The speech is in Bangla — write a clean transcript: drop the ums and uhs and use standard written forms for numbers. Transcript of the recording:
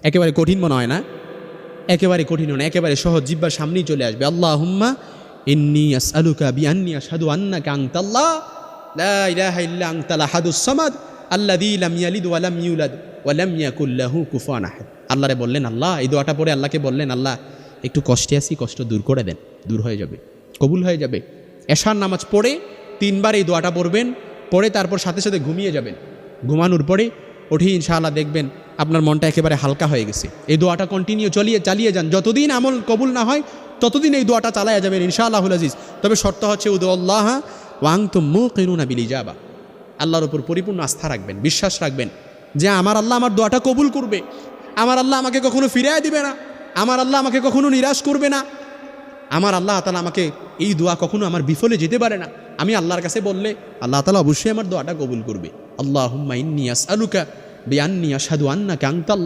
একেবারে কঠিন মনে হয় না? একেবারে কঠিন না, একেবারে সহজ, জিহ্বার সামনেই চলে আসবে। আল্লাহুম্মা ইন্নী আসআলুকা বিআন্নী আশহাদু আন্নাকা আনতাল্লাহ লা ইলাহা ইল্লা আনতাল আহাদুস সামাদ আল্লাযী লাম ইয়ালিদ ওয়া লাম ইউলাদ ওয়া লাম ইয়াকুল লাহু কুফুয়ান আহাদ। আল্লাহরে বললেন, আল্লাহ, এই দোয়াটা পড়ে আল্লাহকে বললেন, আল্লাহ একটু কষ্টে আছি, কষ্ট দূর করে দেন, দূর হয়ে যাবে, কবুল হয়ে যাবে। এশার নামাজ পড়ে 3 বার এই দোয়াটা পড়বেন, পড়ে তারপর সাথে সাথে ঘুমিয়ে যাবেন। ঘুমানোর পরে উঠে ইনশাআল্লাহ দেখবেন আপনার মনটা একেবারে হালকা হয়ে গেছে। এই দোয়াটা কন্টিনিউ চালিয়ে যান, যতদিন আমল কবুল না হয় ততদিন এই দোয়াটা চালায়া যাবেন ইনশাআল্লাহুল আজিজ। তবে শর্ত হচ্ছে উদুল্লাহ ওয়া আনতুম মুকিনুনা বিল ইজাবা, আল্লাহর উপর পরিপূর্ণ আস্থা রাখবেন, বিশ্বাস রাখবেন যে আমার আল্লাহ আমার দোয়াটা কবুল করবে, আমার আল্লাহ আমাকে কখনো ফিরিয়ে দিবে না, আমার আল্লাহ আমাকে কখনো নিরাশ করবে না, আমার আল্লাহ তাআলা আমাকে এই দোয়া কখনো আমার বিফলে যেতে পারে না। আমি আল্লাহর কাছে বললে আল্লাহ তাআলা অবশ্যই আমার দোয়াটা কবুল করবে। আল্লাহুম্মা ইন্নী আসআলুকা বিআন্নী আশহাদু আন্নাকা আনতাল্লাহ